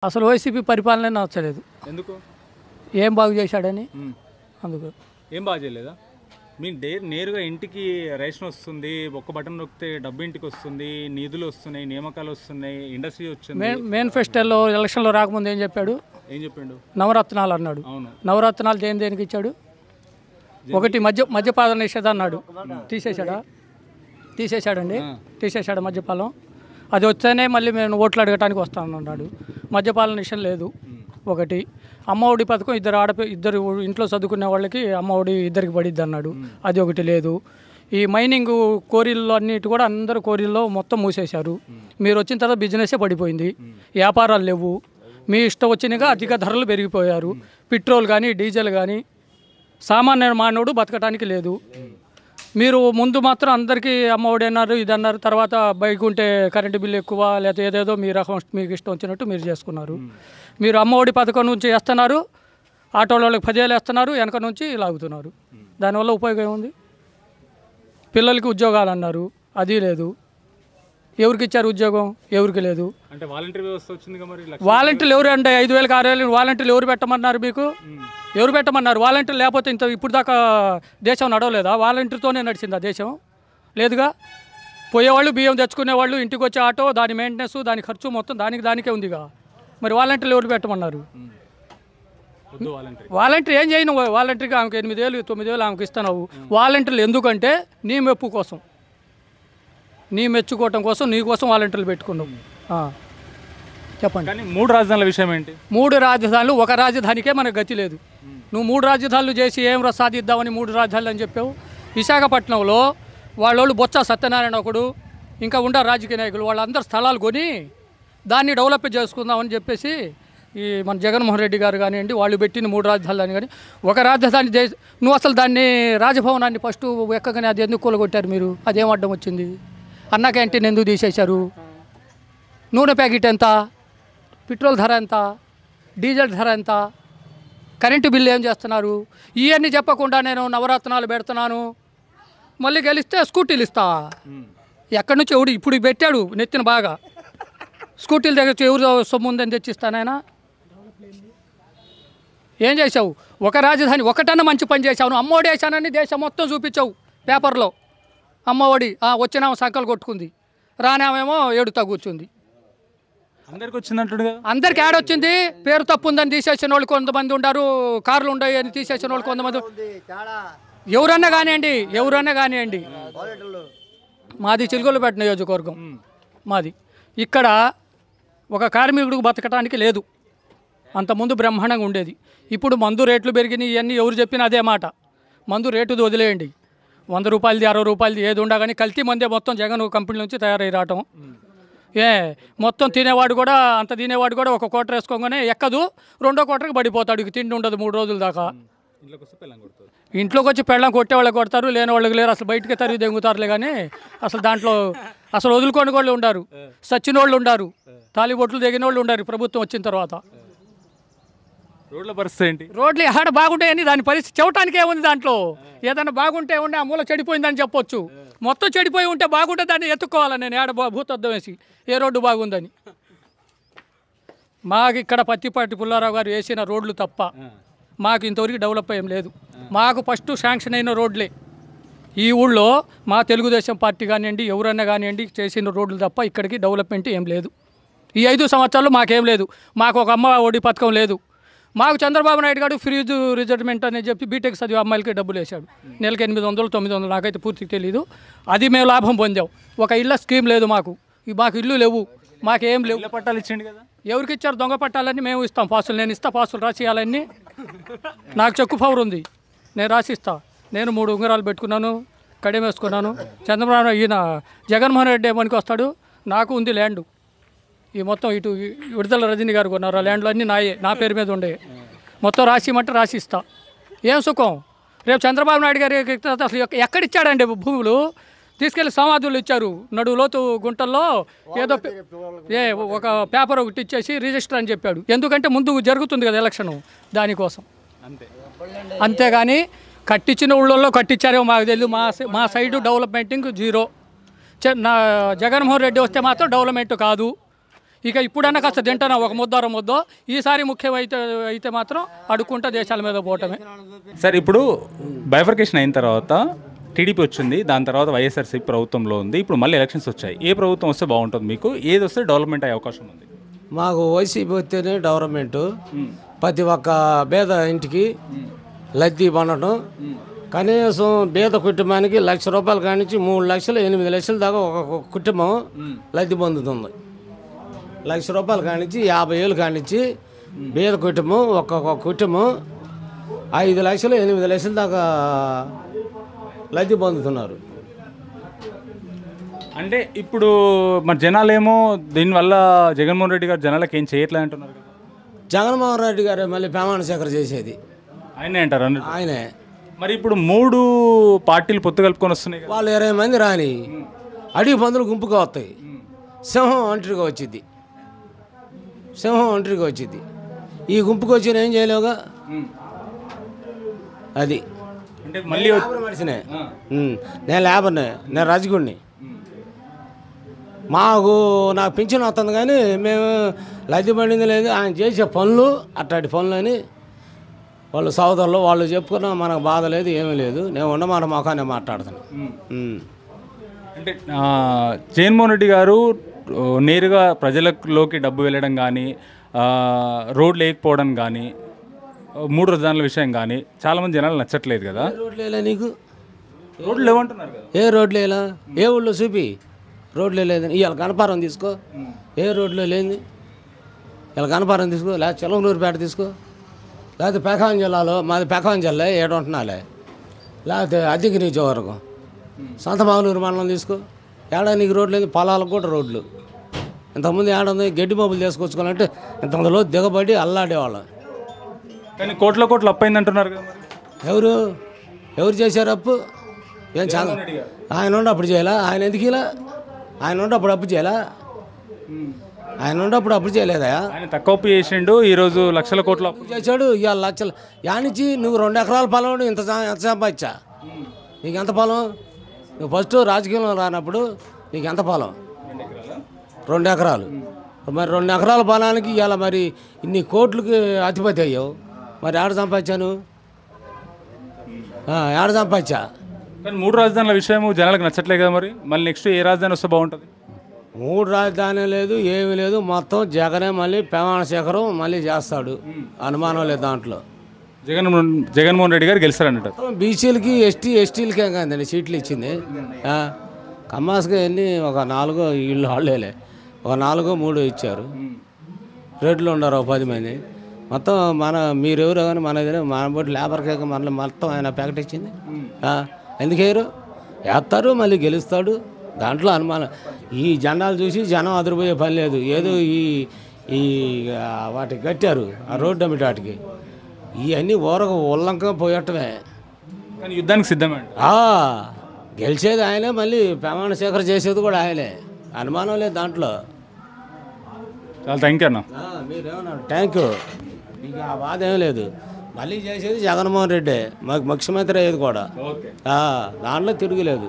అసలు వైసీపీ పరిపాలన నచ్చలేదు. ఎందుకు? ఏం బాగు చేశాడని. అందుకు ఏం బాగా చేయలేదా? మీ నేరుగా ఇంటికి రేషన్ వస్తుంది, ఒక్క బటన్ నొక్కితే డబ్బు ఇంటికి వస్తుంది, నిధులు వస్తున్నాయి, నియామకాలు వస్తున్నాయి, ఇండస్ట్రీ వచ్చింది. మేనిఫెస్టోలో ఎలక్షన్లో రాకముందు ఏం చెప్పాడు? ఏం చెప్పిండు? నవరత్నాలు అన్నాడు. నవరత్నాలు దేనికి ఇచ్చాడు? ఒకటి మద్యపాన నిషేధం అన్నాడు. తీసేశాడండి. తీసేశాడు మద్యపాలం. అది వస్తేనే మళ్ళీ మేము ఓట్లు అడగటానికి వస్తానన్నాడు. మద్యపాలన నిషేధం లేదు. ఒకటి అమ్మఒడి పథకం ఇద్దరు ఇంట్లో చదువుకునే వాళ్ళకి అమ్మఒడి ఇద్దరికి పడిద్ది అన్నాడు. అది ఒకటి లేదు. ఈ మైనింగ్ కోరీల్లో అన్నిటి కూడా అందరూ కోరీల్లో మొత్తం మూసేశారు. మీరు వచ్చిన తర్వాత బిజినెసే పడిపోయింది, వ్యాపారాలు లేవు. మీ ఇష్టం వచ్చినగా అధిక ధరలు పెరిగిపోయారు. పెట్రోల్ కానీ డీజిల్ కానీ సామాన్య మానవుడు బతకటానికి లేదు. మీరు ముందు మాత్రం అందరికీ అమ్మఒడి అన్నారు, ఇది అన్నారు. తర్వాత బైక్ ఉంటే కరెంటు బిల్లు ఎక్కువ, లేకపోతే ఏదేదో మీకు ఇష్టం వచ్చినట్టు మీరు చేసుకున్నారు. మీరు అమ్మఒడి పథకం నుంచి వేస్తున్నారు, ఆటో వాళ్ళకి 10,000 వేస్తున్నారు, వెనక నుంచి లాగుతున్నారు. దానివల్ల ఉపయోగం ఏముంది? పిల్లలకి ఉద్యోగాలు అన్నారు, అది లేదు. ఎవరికి ఇచ్చారు ఉద్యోగం? ఎవరికి లేదు. అంటే వాలంటీర్ వ్యవస్థ వచ్చింది. వాలంటీర్లు ఎవరు అండి? 5,000 6,000 వాలంటీర్లు ఎవరు పెట్టమన్నారు? మీకు ఎవరు పెట్టమన్నారు? వాలంటీర్లు లేకపోతే ఇప్పుడు దాకా దేశం నడవలేదా? వాలంటీర్తోనే నడిచిందా దేశం? లేదుగా. పోయేవాళ్ళు బియ్యం తెచ్చుకునేవాళ్ళు, ఇంటికి వచ్చే ఆటో, దాని మెయింటెనెన్స్, దాని ఖర్చు మొత్తం దానికే ఉందిగా. మరి వాలంటీర్లు ఎవరు పెట్టమన్నారు? వాలంటీర్ ఏం చేయను. వాలంటీర్కి ఆమెకు 8,000 9,000 ఆమెకు ఇస్తున్నావు. వాలంటీర్లు ఎందుకంటే నీ మెప్పు కోసం, నీ మెచ్చుకోవటం కోసం, నీ కోసం వాలంటీర్లు పెట్టుకున్నావు. చెప్పండి. కానీ 3 రాజధానుల విషయం ఏంటి? 3 రాజధానులు, ఒక రాజధానికే మనకు గతి లేదు. నువ్వు 3 రాజధానులు చేసి ఏం సాధిద్దామని 3 రాజధానులు అని చెప్పావు. విశాఖపట్నంలో వాళ్ళోళ్ళు బొత్స సత్యనారాయణ ఒకడు, ఇంకా ఉండారు రాజకీయ నాయకులు, వాళ్ళందరూ స్థలాలు కొని దాన్ని డెవలప్ చేసుకుందామని చెప్పేసి ఈ మన జగన్మోహన్ రెడ్డి గారు కానివ్వండి, వాళ్ళు పెట్టిన 3 రాజధానులు అని. కానీ ఒక రాజధాని నువ్వు అసలు దాన్ని రాజభవనాన్ని ఫస్ట్ ఎక్కగానే అది ఎందుకు కూలగొట్టారు మీరు? అదేం అడ్డం వచ్చింది? అన్న క్యాంటీన్ ఎందుకు తీసేశారు? నూనె ప్యాకెట్ ఎంత? పెట్రోల్ ధర ఎంత? డీజిల్ ధర ఎంత? కరెంటు బిల్లు ఏం చేస్తున్నారు? ఇవన్నీ చెప్పకుండా నేను నవరత్నాలు పెడుతున్నాను, మళ్ళీ గెలిస్తే స్కూటీలు ఇస్తా. ఎక్కడి నుంచి ఎవడు ఇప్పుడు పెట్టాడు నెత్తిన బాగా స్కూటీలు దగ్గర ఎవరు సొమ్ము ఉందని తెచ్చిస్తానైనా? ఏం చేసావు? ఒక రాజధాని ఒకటన్నా మంచి పని చేసావు. నువ్వు అమ్మఒడి వేసానని దేశం మొత్తం చూపించావు పేపర్లో. అమ్మఒడి వచ్చినామో సంకలు కొట్టుకుంది, రానామేమో ఏడుతా కూర్చుంది. అందరికి వచ్చిందంటుగా. అందరికి యాడ్ వచ్చింది. పేరు తప్పు ఉందని తీసేసిన వాళ్ళు కొంతమంది ఉన్నారు, కార్లు ఉన్నాయి అని తీసేసిన వాళ్ళు కొంతమంది. ఎవరన్నా కానివ్వండి. మాది చిలుకూరుపేట నియోజకవర్గం. మాది ఇక్కడ ఒక కార్మికుడికి బతకటానికి లేదు. అంతకుముందు బ్రహ్మాండంగా ఉండేది. ఇప్పుడు మందు రేట్లు పెరిగినాయి. ఇవన్నీ ఎవరు చెప్పినా అదే మాట. మందు రేటు వదిలేయండి. 100 రూపాయలది 60 రూపాయలది ఏది ఉండగానే కల్తీ మందే మొత్తం జగన్ కంపెనీ నుంచి తయారై రావటం. మొత్తం తినేవాడు కూడా ఒక కోటర్ వేసుకోగానే ఎక్కదు, 2వ కోటర్కి పడిపోతాడు. ఇక తిండి ఉండదు 3 రోజుల దాకా. ఇంట్లోకి వచ్చి పెళ్ళం కొట్టే వాళ్ళకి కొడతారు, లేని వాళ్ళకి లేరు. అసలు బయటకే తరిగి దెంగుతారులే. కానీ అసలు దాంట్లో అసలు వదులుకొని వాళ్ళు ఉండారు, సచ్చిన వాళ్ళు ఉండారు, తాలిబొట్లు దిగిన వాళ్ళు ఉండారు. ప్రభుత్వం వచ్చిన తర్వాత రోడ్ల పరిస్థితి ఏంటి? రోడ్లు ఎక్కడ బాగుంటాయని దాని పరిస్థితి చెప్పడానికి ఏముంది? దాంట్లో ఏదైనా బాగుంటే ఉండే ఆ మూల చెడిపోయిందని చెప్పొచ్చు. మొత్తం చెడిపోయి ఉంటే బాగుంటే దాన్ని ఎత్తుక్కోవాలి. నేను ఏడ భూతద్దం వేసి ఏ రోడ్డు బాగుందని. మాకు ఇక్కడ పత్తిపాటి పుల్లారావు గారు వేసిన రోడ్లు తప్ప మాకు ఇంతవరకు డెవలప్ ఏం లేదు. మాకు ఫస్ట్ శాంక్షన్ అయిన రోడ్లే ఈ ఊళ్ళో మా తెలుగుదేశం పార్టీ కానివ్వండి, ఎవరన్నా కానివ్వండి చేసిన రోడ్లు తప్ప ఇక్కడికి డెవలప్మెంట్ ఏం లేదు. ఈ 5 సంవత్సరాలు మాకేం లేదు. మాకు ఒక అమ్మ ఒడి పథకం లేదు. మాకు చంద్రబాబు నాయుడు గారు ఫీజు రిజర్వ్మెంట్ అని చెప్పి బీటెక్ చదివే అమ్మాయిలకి డబ్బులు వేశాడు. నెలకి 800 900, నాకైతే పూర్తిగా తెలీదు. అది మేము లాభం పొందాం. ఒక ఇళ్ళ స్కీమ్ లేదు మాకు ఇల్లు లేవు, మాకేం లేవు. పట్టాలు ఇచ్చిండు కదా. ఎవరికి ఇచ్చారు? దొంగ పట్టాలన్నీ మేము ఇస్తాం. పాసులు నేను ఇస్తా, పాసులు రాసియాలన్నీ. నాకు చెక్కు పవర్ ఉంది, నేను రాసిస్తా. నేను 3 ఉంగరాలు పెట్టుకున్నాను, కడియం వేసుకున్నాను. చంద్రబాబు ఈయన జగన్మోహన్ రెడ్డి ఏమనికి వస్తాడు? నాకు ఉంది ల్యాండ్. ఈ మొత్తం ఇటు విడుదల రజనీ గారు కొన్నారు. ఆ ల్యాండ్లు అన్నీ నా పేరు మీద ఉండే. మొత్తం రాసిమంటే రాసిస్తా. ఏం సుఖం? రేపు చంద్రబాబు నాయుడు గారి అసలు ఎక్కడిచ్చాడండి భూములు? తీసుకెళ్ళి సమాధులు ఇచ్చారు. నడువులోతు గుంటల్లో ఏదో ఒక పేపర్ ఒకటి ఇచ్చేసి రిజిస్టర్ అని చెప్పాడు. ఎందుకంటే ముందు జరుగుతుంది కదా ఎలక్షను, దానికోసం. అంతేగాని కట్టించిన ఊళ్ళల్లో కట్టించారేమో మాకు తెలియదు. మా సైడు డెవలప్మెంటింగ్ 0. జగన్మోహన్ రెడ్డి వస్తే మాత్రం డెవలప్మెంట్ కాదు. ఇక ఇప్పుడన్నా కాస్త తింటానా ఒక ముద్దారో ముద్దో, ఈసారి ముఖ్యమైతే మాత్రం అడుక్కుంటా దేశాల మీద పోవటమే. సార్ ఇప్పుడు బైఫర్కేషన్ అయిన తర్వాత టీడీపీ వచ్చింది, దాని తర్వాత వైఎస్ఆర్సీపీ ప్రభుత్వంలో ఉంది, ఇప్పుడు మళ్ళీ ఎలక్షన్స్ వచ్చాయి. ఏ ప్రభుత్వం వస్తే బాగుంటుంది, మీకు ఏది వస్తే డెవలప్మెంట్ అయ్యే అవకాశం ఉంది? మాకు వైసీపీ వస్తేనే డెవలప్మెంటు. ప్రతి ఒక్క పేద ఇంటికి లబ్ధి పొందడం. కనీసం పేద కుటుంబానికి ₹1,00,000 కానించి 3 లక్షలు 8 లక్షల దాకా ఒక కుటుంబం లబ్ధి పొందుతుంది. ₹1,00,000 కానించి 50,000 కానించి పేద కుటుంబం ఒక్కొక్క కుటుంబం 5 లక్షలు 8 లక్షల దాకా లబ్ధి పొందుతున్నారు. అంటే ఇప్పుడు మరి జనాలేమో దీనివల్ల జగన్మోహన్ రెడ్డి గారు జనాలకు ఏం చేయట్లేదు అంటున్నారు కదా. జగన్మోహన్ రెడ్డి గారు మళ్ళీ ప్రమాణ స్వీకారం చేసేది ఆయనే అంటారు అన్నట్టు. ఆయనే. మరి ఇప్పుడు 3 పార్టీలు పొత్తు కలుపుకొని వస్తున్నాయి కదా. వాళ్ళు 20 మంది రాని అడవి పందులు గుంపుగా వస్తాయి. సింహం ఒంటరిగా వచ్చింది. ఈ గుంపుకి వచ్చి ఏం చేయలేవుగా. అది అంటే మళ్ళీ లేబర్ మనిషినే. నేను లేబర్ని, నేను రాజగుడిని. నాకు పింఛన్ వస్తుంది కానీ మేము లబ్ధి పడింది లేదు. ఆయన చేసే పనులు అట్లాంటి పనులని వాళ్ళు సోదరులు వాళ్ళు చెప్పుకున్నా మనకు బాధ లేదు, ఏమీ లేదు. నేను ఉన్నమాట మొఖాన్ని మాట్లాడుతాను. అంటే జగన్మోహన్ రెడ్డి గారు నేరుగా ప్రజలలోకి డబ్బు వెళ్ళడం కానీ, రోడ్లు లేకపోవడం కానీ, 3 రాజధానుల విషయం కానీ చాలామంది జనాలు నచ్చట్లేదు కదా. రోడ్లు వేయలే నీకు? రోడ్లు లేవంటున్నారు కదా. ఏ రోడ్లు వేయలా? ఏ ఊళ్ళో చూపి రోడ్లు లేదని. ఇవాళ గణపారం తీసుకో, ఏ రోడ్లో లేని. ఇలా గణపారం తీసుకో, లేకపోతే చిలమలూరుపేట తీసుకో, లేకపోతే పెకాం జిల్లాలో, మాది పెకాం జిల్లా ఏడుంటున్నాలే, లేకపోతే అద్దెకి నీచే వరకు సంతమాగులూరు మండలం తీసుకో, ఏడా నీకు రోడ్లు లేదు. పొలాలకు కూడా రోడ్లు ఇంతకుముందు ఏడుంది. గడ్డి మబ్బులు తీసుకొచ్చుకోవాలంటే ఇంతలో దిగబడి అల్లాడేవాళ్ళం. కానీ కోట్ల అప్పు అయింది అంటున్నారు కదా. ఎవరు చేశారు అప్పు? ఏం చాలా ఆయన ఉండి అప్పుడు చేయాలా? ఆయన ఎందుకు ఇలా? ఆయన ఉండి అప్పుడు అప్పు చేయాలా? ఆయన ఉండి అప్పుడు అప్పు చేయలేదా? ఆయన తక్కువ అప్పు చేసిండు, ఈరోజు లక్షల కోట్ల అప్పు చేశాడు. ఇవాళ లక్షలు యానిచ్చి నువ్వు 2 ఎకరాల పొలం ఎంత సంపాదించా? నీకు ఎంత పొలం? నువ్వు ఫస్ట్ రాజకీయంలో రానప్పుడు నీకు ఎంత పొలం? 2 ఎకరాలు. మరి 2 ఎకరాల పొలానికి ఇవాళ మరి ఇన్ని కోట్లకి అధిపతి అయ్యావు. మరి ఆడ సంపాదించాను, ఆడ సంపాదించా. కానీ 3 రాజధానుల విషయం జనాలకు నచ్చట్లేదు కదా. మరి మళ్ళీ నెక్స్ట్ ఏ రాజధాని వస్తే బాగుంటుంది? 3 రాజధాని లేదు, ఏమీ లేదు. మొత్తం జగనే మళ్ళీ ప్రమాణ స్వీకారం మళ్ళీ చేస్తాడు, అనుమానం లేదు దాంట్లో. జగన్మోహన్ రెడ్డి గారు గెలుస్తారన్నట్టు. బీసీలకి ఎస్టీలకే కాదండి సీట్లు ఇచ్చింది. కమ్మాస్గా ఎన్ని ఒక 4 ఇళ్ళు వాళ్ళేలే, ఒక 4-3 ఇచ్చారు. రెడ్లు ఉండరు 10 మంది. మొత్తం మీరెవరో కానీ మన బట్టి లేబర్కే మనల్ని మొత్తం ఆయన ప్రకటించింది. ఎందుకేరు వేస్తారు, మళ్ళీ గెలుస్తాడు. దాంట్లో అనుమానం. ఈ జెండాలు చూసి జనం అదిరిపోయే పని లేదు. ఏదో ఈ వాటికి కట్టారు, ఆ రోడ్డు అమ్మిటి వాటికి. ఇవన్నీ ఉల్లంక పోయటమే. కానీ యుద్ధానికి సిద్ధమే. గెలిచేది ఆయనే, మళ్ళీ ప్రమాణ స్వీకారం చేసేది కూడా ఆయనే. అనుమానం లేదు దాంట్లో. చాలా థ్యాంక్ యూ అన్న. మీరేమన్నారు? Thank you. మీకు ఆ బాధ ఏం లేదు. మళ్ళీ చేసేది జగన్మోహన్ రెడ్డి, మాకు ముఖ్యమంత్రి అయ్యేది కూడా. దాంట్లో తిరుగులేదు.